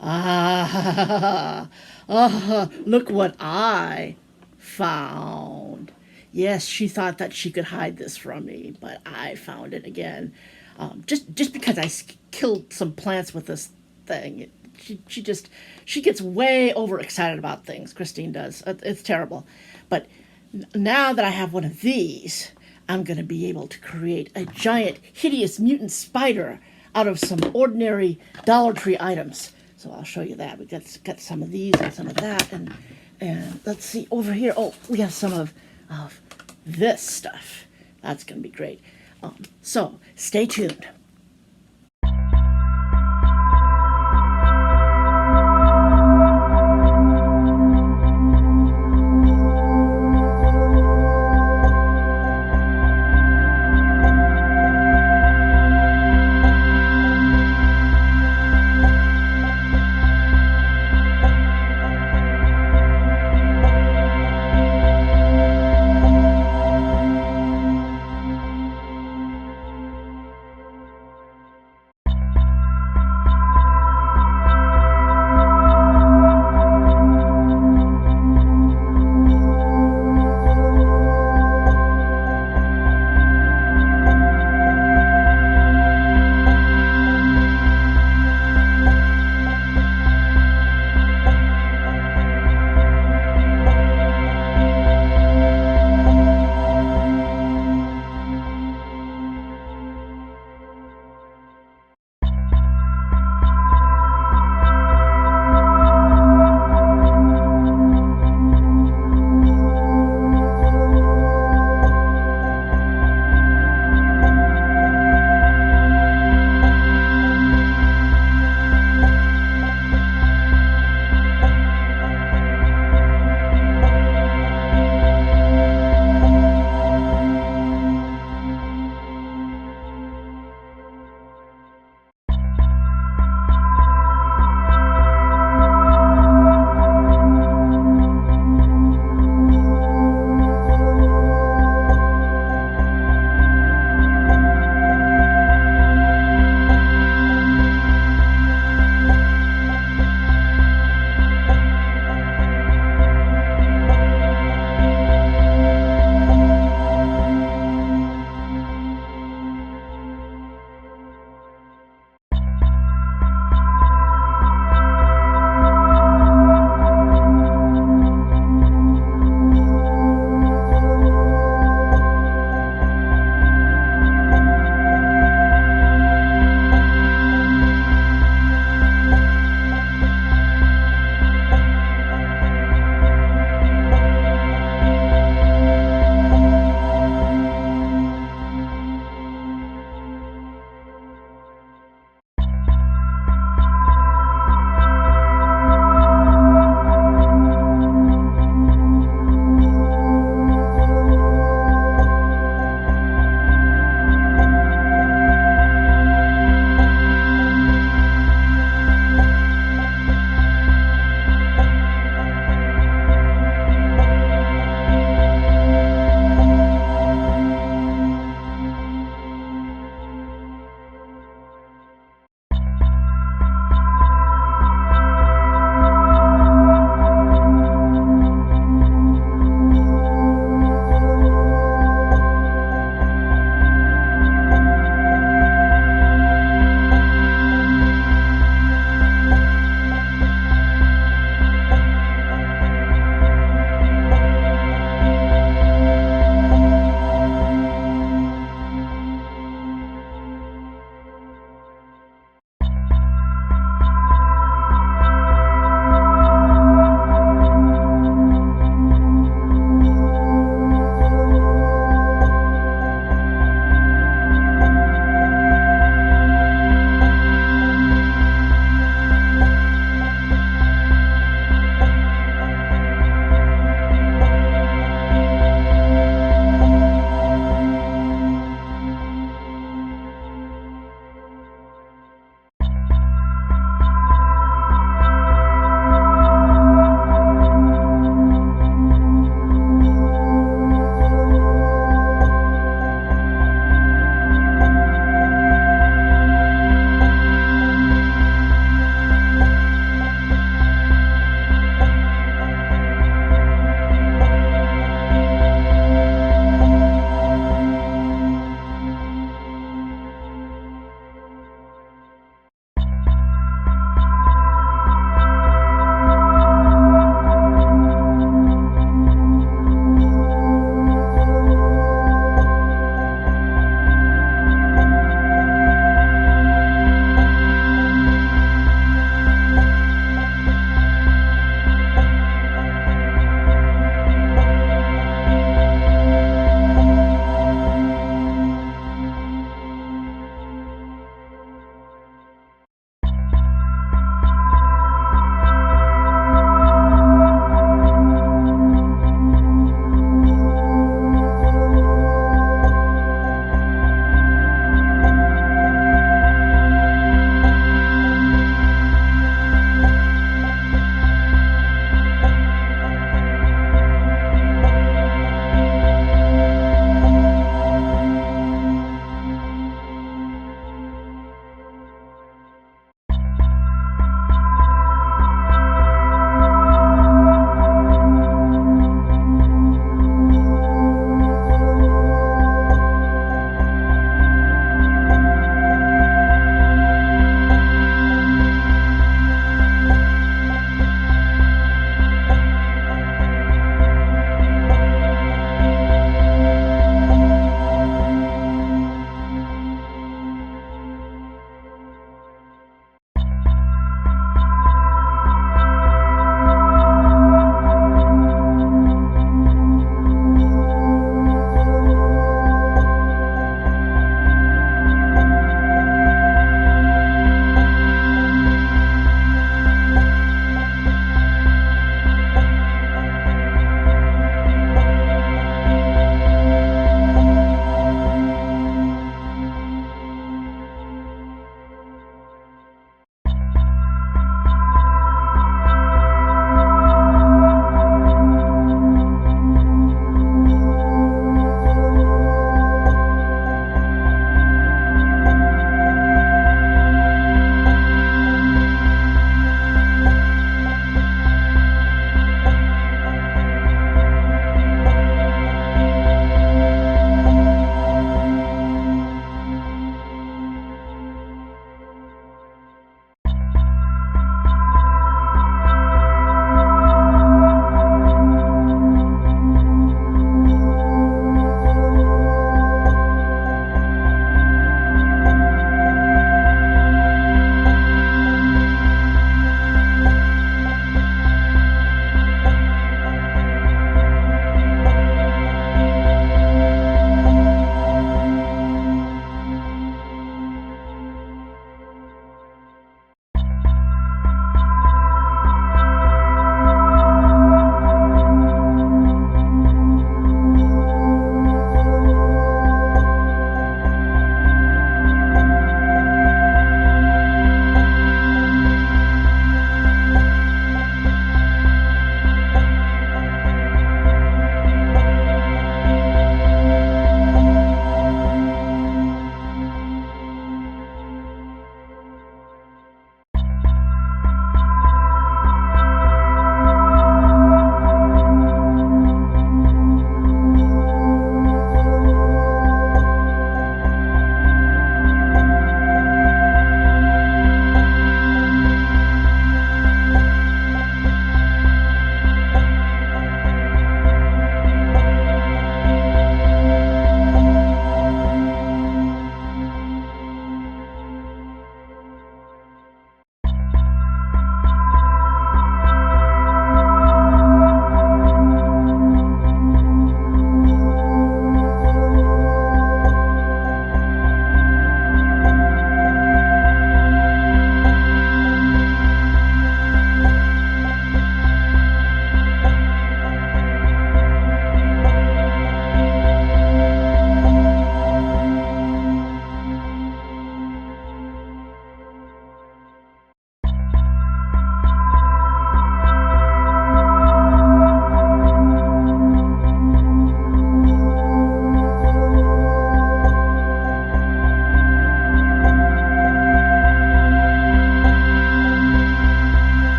Ah, look what I found. Yes, she thought that she could hide this from me, but I found it again. Just because killed some plants with this thing, she gets way overexcited about things. Christine does. It's terrible, but now that I have one of these, I'm going to be able to create a giant, hideous mutant spider out of some ordinary Dollar Tree items. So I'll show you that. We got some of these and some of that, and let's see over here. Oh, we have some of this stuff. That's going to be great. So stay tuned.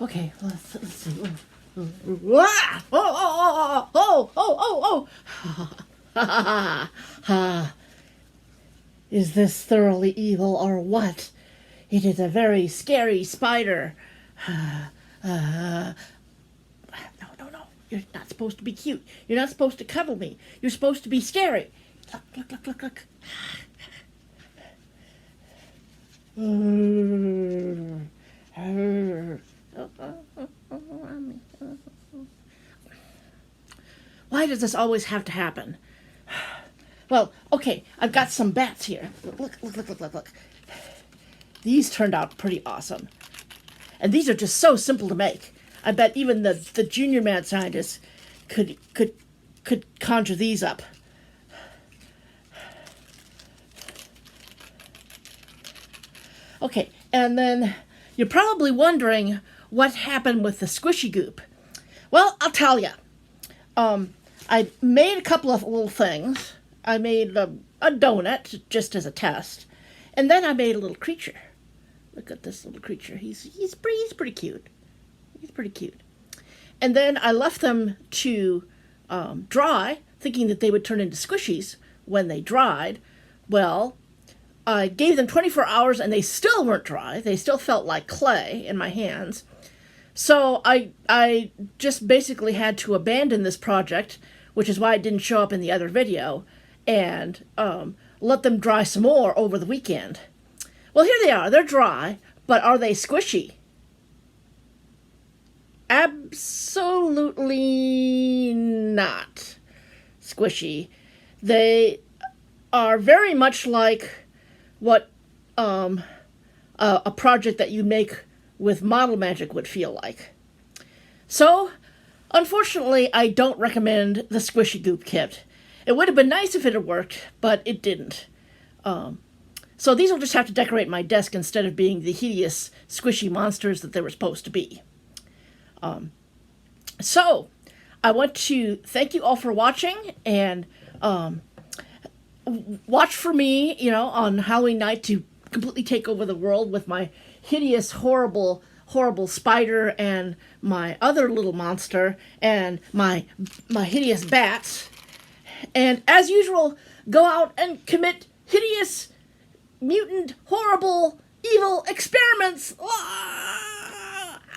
Okay, let's see. Ah! Oh! Is this thoroughly evil or what? It is a very scary spider. No. You're not supposed to be cute. You're not supposed to cuddle me. You're supposed to be scary. Look. Why does this always have to happen? Well, okay, I've got some bats here. Look. These turned out pretty awesome. And these are just so simple to make. I bet even the junior mad scientists could conjure these up. Okay, and then you're probably wondering what happened with the squishy goop. Well, I'll tell you. I made a couple of little things. I made a donut just as a test, and then I made a little creature. Look at this little creature. He's pretty cute. He's pretty cute. And then I left them to dry, thinking that they would turn into squishies when they dried. Well, I gave them 24 hours and they still weren't dry. They still felt like clay in my hands. So I just basically had to abandon this project, which is why it didn't show up in the other video, and let them dry some more over the weekend. Well, here they are. They're dry, but are they squishy? Absolutely not squishy. They are very much like what a project that you make with model magic would feel like. So, unfortunately, I don't recommend the Squishy Goop kit. It would have been nice if it had worked, but it didn't. So these will just have to decorate my desk instead of being the hideous, squishy monsters that they were supposed to be. So, I want to thank you all for watching, and watch for me, on Halloween night to completely take over the world with my hideous, horrible spider and my other little monster and my hideous bats. And as usual, go out and commit hideous, mutant, horrible, evil experiments. Ah!